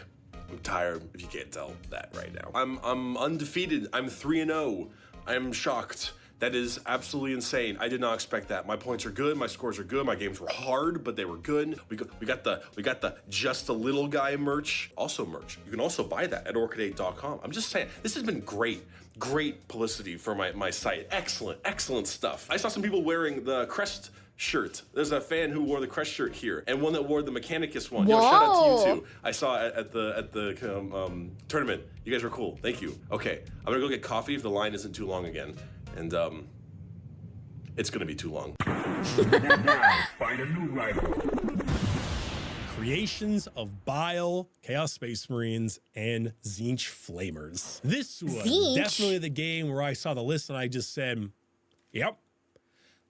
I'm tired, if you can't tell that right now. I'm undefeated. I'm 3-0. I'm shocked. That is absolutely insane. I did not expect that. My points are good. My scores are good. My games were hard, but they were good. We got the Just a Little Guy merch. Also merch. You can also buy that at orchid8.com. I'm just saying, this has been great publicity for my site. Excellent stuff. I saw some people wearing the Crest shirt. There's a fan who wore the Crest shirt here, and one that wore the Mechanicus one. Yo, shout out to you too. I saw it at the tournament. You guys were cool. Thank you. Okay, I'm gonna go get coffee if the line isn't too long again, and it's gonna be too long. Now, find a new rival. Creations of Bile, Chaos Space Marines, and Tzeentch Flamers. This was definitely the game where I saw the list and I just said, yep.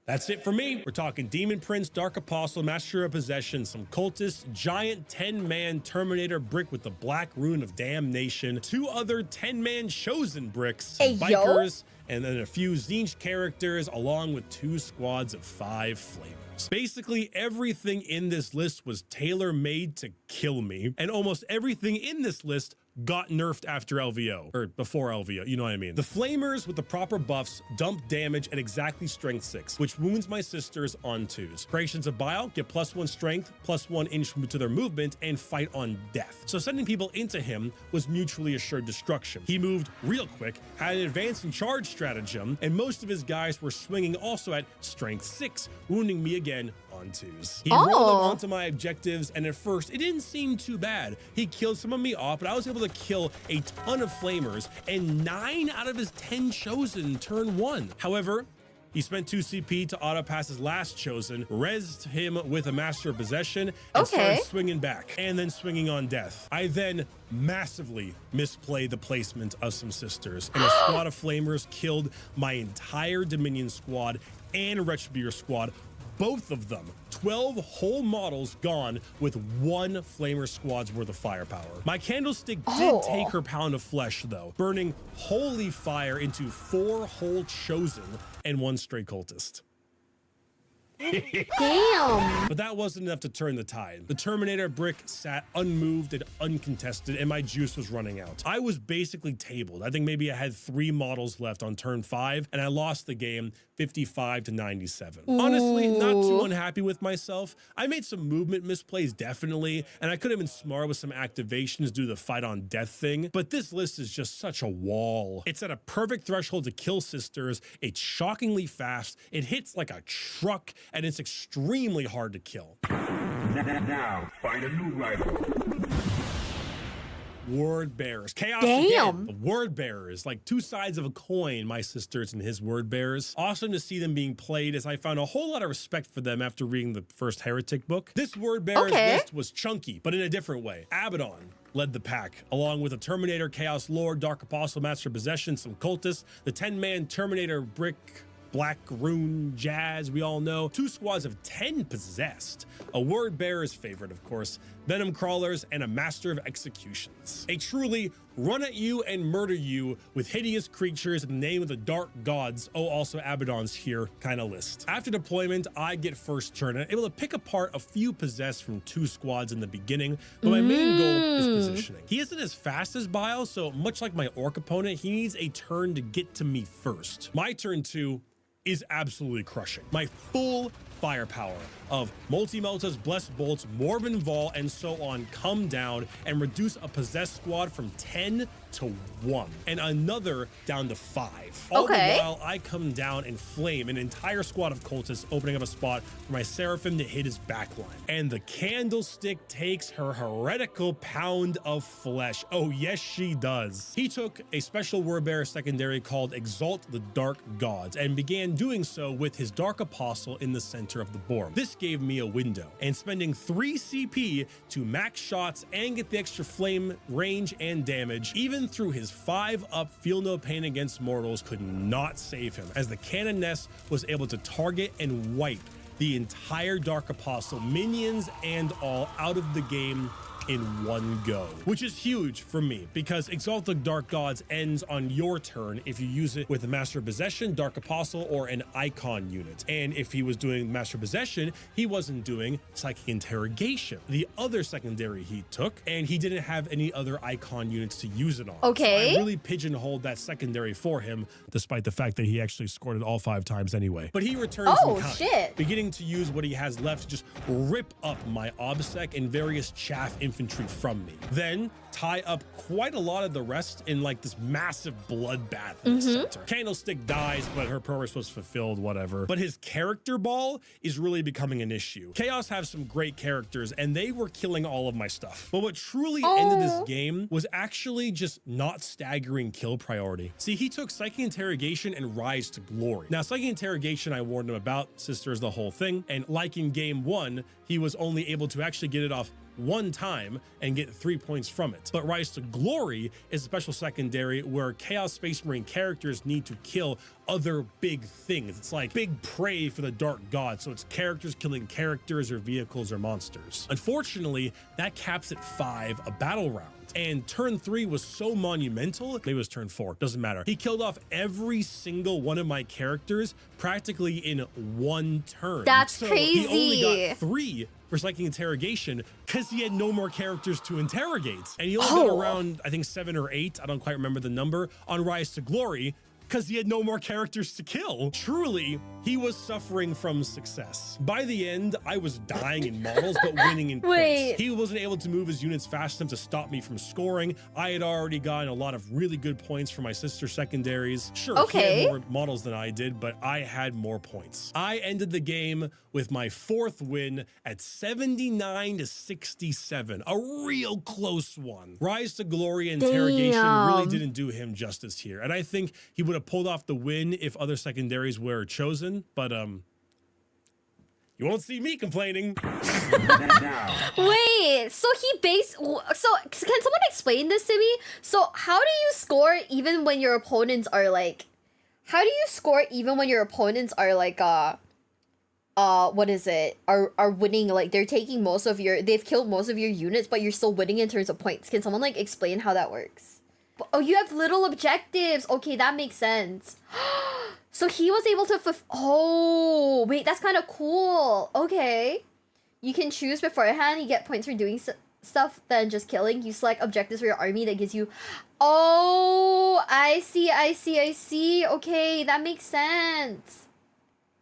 That's it for me. We're talking Demon Prince, Dark Apostle, Master of Possession, some Cultists, giant 10-man Terminator brick with the Black Rune of Damnation, 2 other 10-man Chosen bricks, some Bikers, and then a few Tzeentch characters, along with 2 squads of 5 Flamers. Basically, everything in this list was tailor-made to kill me, and almost everything in this list got nerfed after LVO, or before LVO, you know what I mean. The Flamers with the proper buffs dump damage at exactly strength 6, which wounds my sisters on 2s. Creations of Bile get +1 strength, +1 inch to their movement, and fight on death. So sending people into him was mutually assured destruction. He moved real quick, had an advance and charge stratagem, and most of his guys were swinging also at strength 6, wounding me again on 2s. He rolled them onto my objectives, and at first it didn't seem too bad. He killed some of me off, but I was able to kill a ton of Flamers and 9 out of his 10 Chosen turn 1. However, he spent 2 CP to auto pass his last Chosen, rezzed him with a Master of Possession, and started swinging back, and then swinging on death. I then massively misplayed the placement of some sisters, and a squad of Flamers killed my entire Dominion squad and Retributor squad, both of them. 12 whole models gone with 1 Flamer squad's worth of firepower. My Candlestick did take her pound of flesh though, burning holy fire into 4 whole Chosen and 1 stray Cultist. Damn. But that wasn't enough to turn the tide. The Terminator brick sat unmoved and uncontested, and my juice was running out. I was basically tabled. I think maybe I had 3 models left on turn 5, and I lost the game 55 to 97. Honestly, not too unhappy with myself. I made some movement misplays, definitely, and I could have been smart with some activations due to the fight on death thing, but this list is just such a wall. It's at a perfect threshold to kill sisters, it's shockingly fast, it hits like a truck, and it's extremely hard to kill. Now, find a new rival. Word bearers. Chaos Damn. again. Word bearers. Like 2 sides of a coin, my sisters and his word bearers. Awesome to see them being played, as I found a whole lot of respect for them after reading the first Heretic book. This word bearers list was chunky, but in a different way. Abaddon led the pack, along with a Terminator, Chaos Lord, Dark Apostle, Master of Possession, some cultists, the 10-man Terminator brick, Black Rune, Jazz, we all know. 2 squads of 10 possessed. A word bearer's favorite, of course, Venom Crawlers, and a Master of Executions. A truly run at you and murder you with hideous creatures in the name of the dark gods, oh also Abaddon's here kind of list. After deployment, I get first turn and able to pick apart a few possessed from 2 squads in the beginning, but my main goal is positioning. He isn't as fast as Bile, so much like my Orc opponent, he needs a turn to get to me first. My turn 2 is absolutely crushing. My full firepower of Multi-Meltas, Blessed Bolts, Morven Vol, and so on come down and reduce a possessed squad from 10 to 1 and another down to 5. All the while I come down and flame an entire squad of cultists, opening up a spot for my Seraphim to hit his backline. And the Candlestick takes her heretical pound of flesh. Oh yes, she does. He took a special wordbearer secondary called Exalt the Dark Gods and began doing so with his Dark Apostle in the center of the board. This gave me a window, and spending 3 CP to max shots and get the extra flame range and damage, even through his 5-up feel no pain against mortals, could not save him, as the Canoness was able to target and wipe the entire Dark Apostle, minions and all, out of the game in one go, which is huge for me because Exalt the Dark Gods ends on your turn if you use it with a Master of Possession, Dark Apostle, or an Icon unit. And if he was doing Master of Possession, he wasn't doing Psychic Interrogation, the other secondary he took, and he didn't have any other Icon units to use it on. Okay. So I really pigeonholed that secondary for him, despite the fact that he actually scored it all 5 times anyway. But he returns in kind, beginning to use what he has left to just rip up my OBSEC and various chaff infantry from me. Then tie up quite a lot of the rest in like this massive bloodbath in the center. Candlestick dies, but her purpose was fulfilled, whatever. But his character ball is really becoming an issue. Chaos have some great characters and they were killing all of my stuff. But what truly ended this game was actually just not staggering kill priority. See, he took Psychic Interrogation and Rise to Glory. Now, Psychic Interrogation, I warned him about, Sisters, the whole thing. And like in game 1, he was only able to actually get it off 1 time and get 3 points from it. But Rise to Glory is a special secondary where Chaos Space Marine characters need to kill other big things. It's like big prey for the Dark God. So it's characters killing characters or vehicles or monsters. Unfortunately, that caps at 5 a battle round. And turn 3 was so monumental, maybe it was turn 4, doesn't matter. He killed off every single one of my characters practically in 1 turn. That's crazy. He only got 3 for Psychic Interrogation because he had no more characters to interrogate. And he only got around, I think 7 or 8, I don't quite remember the number, on Rise to Glory, because he had no more characters to kill. Truly, he was suffering from success. By the end, I was dying in models, but winning in points. He wasn't able to move his units fast enough to stop me from scoring. I had already gotten a lot of really good points for my sister secondaries. Sure, he had more models than I did, but I had more points. I ended the game with my 4th win at 79 to 67, a real close one. Rise to Glory and Interrogation really didn't do him justice here, and I think he would have pulled off the win if other secondaries were chosen, but you won't see me complaining. Wait, so can someone explain this to me? So how do you score even when your opponents are like, what is it? Are winning, like they're taking they've killed most of your units, but you're still winning in terms of points. Can someone like explain how that works? Oh, you have little objectives. Okay, that makes sense. So he was able to oh, wait, that's kind of cool. Okay. You can choose beforehand. You get points for doing stuff than just killing. You select objectives for your army that gives you... Oh, I see. Okay, that makes sense.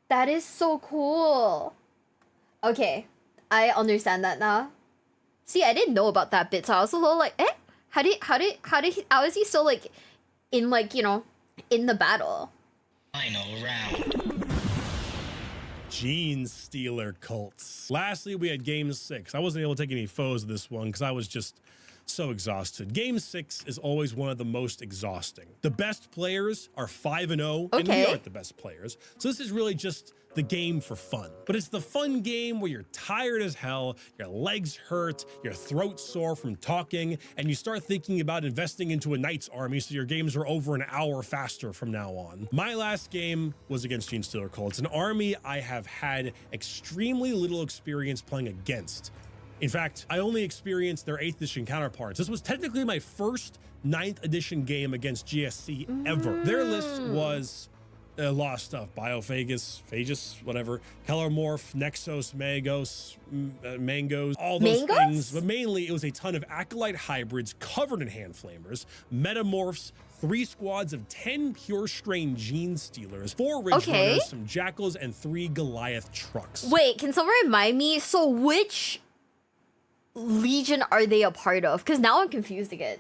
That is so cool. Okay, I understand that now. See, I didn't know about that bit, so I was a little like, how is he still like in like, you know, in the battle? Final round. Gene Stealer cults. Lastly, we had Game 6. I wasn't able to take any foes of this one because I was just so exhausted. Game 6 is always one of the most exhausting. The best players are 5-0, and we aren't the best players. So this is really just the game for fun. But it's the fun game where you're tired as hell, your legs hurt, your throat sore from talking, and you start thinking about investing into a knight's army so your games are over an hour faster from now on. My last game was against Gene Stealer cults, an army I have had extremely little experience playing against. In fact, I only experienced their 8th edition counterparts. This was technically my first 9th edition game against GSC ever. Their list was a lot of stuff. Phagus, whatever. Kellermorph, Nexos, Magos, Mangoes, all those things. But mainly, it was a ton of Acolyte hybrids covered in hand flamers, Metamorphs, 3 squads of 10 pure strain Gene Stealers, 4 Ridge Runners, some Jackals, and 3 Goliath trucks. Wait, can someone remind me? So which legion are they a part of? Because now I'm confused again.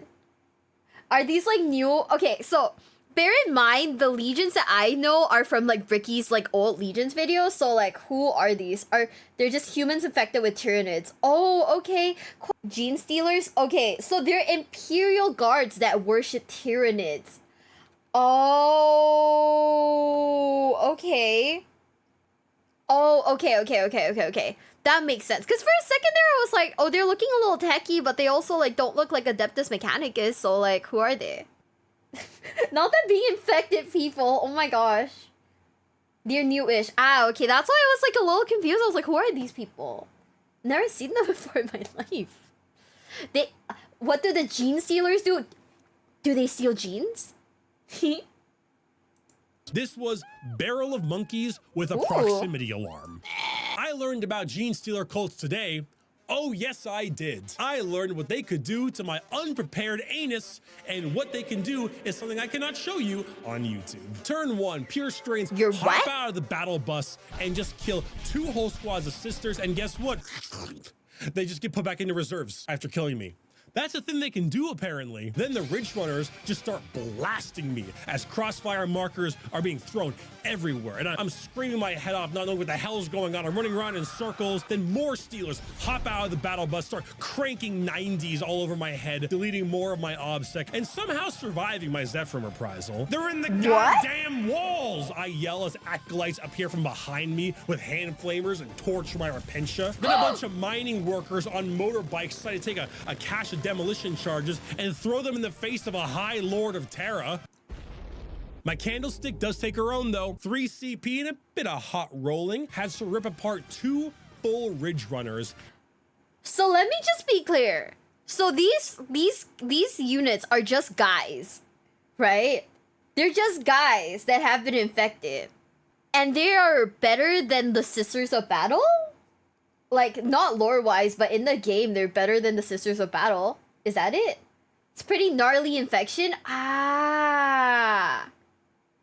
Are these like new? Okay, so bear in mind the legions that I know are from like Bricky's like old legions videos. So like, who are these? They're just humans infected with Tyranids? Oh, okay. Gene Stealers. Okay, so they're Imperial guards that worship Tyranids. Oh, okay. Oh, okay. That makes sense. Because for a second there, I was like, oh, they're looking a little techy, but they also like don't look like Adeptus Mechanicus. So like, who are they? Not that being infected people. Oh my gosh. They're newish. Ah, okay. That's why I was like a little confused. I was like, who are these people? Never seen them before in my life. What do the Gene Stealers do? Do they steal genes? This was Barrel of Monkeys with a proximity alarm. I learned about Gene Stealer cults today. Oh, yes, I did. I learned what they could do to my unprepared anus, and what they can do is something I cannot show you on YouTube. Turn 1, pure strains hop out of the battle bus and just kill 2 whole squads of sisters, and guess what? They just get put back into reserves after killing me. That's a thing they can do, apparently. Then the Ridge Runners just start blasting me as crossfire markers are being thrown everywhere. And I'm screaming my head off, not knowing what the hell's going on. I'm running around in circles. Then more Stealers hop out of the battle bus, start cranking 90s all over my head, deleting more of my OBSEC, and somehow surviving my Zephyr reprisal. They're in the goddamn walls! I yell as acolytes appear from behind me with hand flamers and torch my Repentia. Then a bunch of mining workers on motorbikes decide to take a cache of demolition charges and throw them in the face of a High Lord of Terra. My Candlestick does take her own though. 3 CP and a bit of hot rolling. Has to rip apart 2 full Ridge Runners. So let me just be clear. So these units are just guys, right? They're just guys that have been infected. And they are better than the Sisters of Battle? Like, not lore-wise, but in the game, they're better than the Sisters of Battle. Is that it? It's pretty gnarly infection. Ah.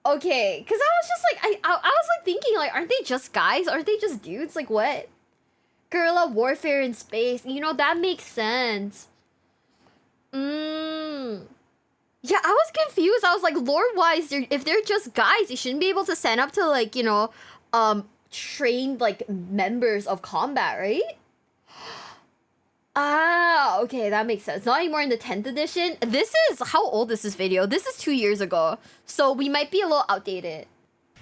Okay. Because I was just like, I was like thinking, like, aren't they just guys? Aren't they just dudes? Like, what? Guerrilla warfare in space. You know, that makes sense. Yeah, I was confused. I was like, lore-wise, if they're just guys, they shouldn't be able to stand up to, like, you know, trained like members of combat, right? Ah, okay, that makes sense. Not anymore in the 10th edition. This is, how old is this video? This is 2 years ago, so we might be a little outdated.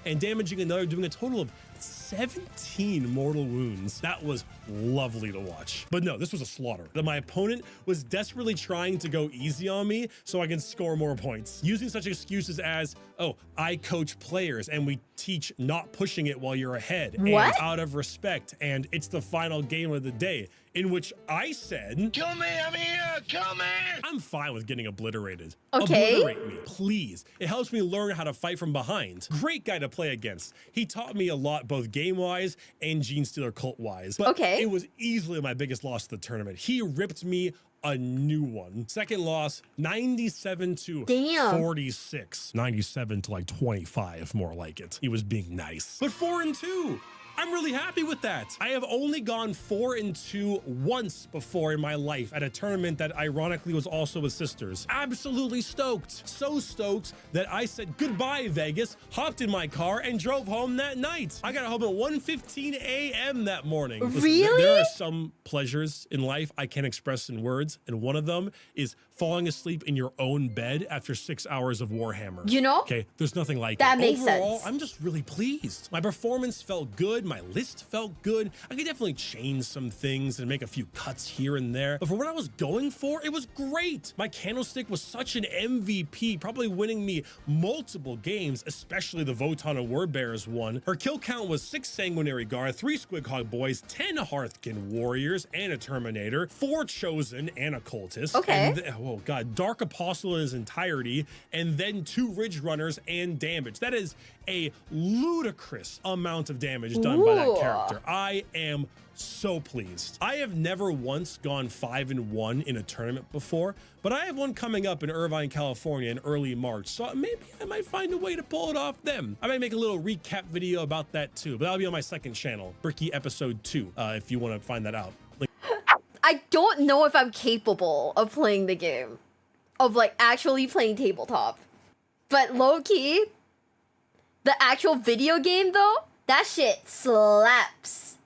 And damaging another, doing a total of 17 mortal wounds. That was lovely to watch. But no, this was a slaughter. That my opponent was desperately trying to go easy on me so I can score more points, using such excuses as, oh, I coach players and we teach not pushing it while you're ahead. What? And out of respect, and it's the final game of the day, in which I said, Kill me, I'm here, kill me! I'm fine with getting obliterated. Okay. Obliterate me, please. It helps me learn how to fight from behind. Great guy to play against. He taught me a lot, both game-wise and Gene Stealer cult-wise. But Okay. it was easily my biggest loss of the tournament. He ripped me a new one. Second loss, 97 to Damn. 46. 97 to like 25, more like it. He was being nice. But 4-2. I'm really happy with that. I have only gone 4-2 once before in my life at a tournament that ironically was also with sisters. Absolutely stoked. So stoked that I said goodbye, Vegas, hopped in my car and drove home that night. I got home at 1:15 a.m. that morning. Listen, Really? there are some pleasures in life I can't express in words, and one of them is falling asleep in your own bed after 6 hours of Warhammer. You know? Okay, there's nothing like That it. makes Overall, sense. I'm just really pleased. My performance felt good. My list felt good. I could definitely change some things and make a few cuts here and there. But for what I was going for, it was great. My Candlestick was such an MVP, probably winning me multiple games, especially the Votann and Wordbearers one. Her kill count was 6 Sanguinary Guard, 3 Squighog Boys, 10 Hearthkin Warriors and a Terminator, 4 Chosen and a Cultist. Okay. And oh god, Dark Apostle in his entirety, and then 2 Ridge Runners and damage. That is a ludicrous amount of damage done by that Ooh. character. I am so pleased. I have never once gone 5-1 in a tournament before, but I have one coming up in Irvine, California in early March, so maybe I might find a way to pull it off then. I might make a little recap video about that too, but that'll be on my second channel, Bricky episode 2, if you want to find that out. I don't know if I'm capable of playing the game, of like actually playing tabletop. But low key, the actual video game though, that shit slaps.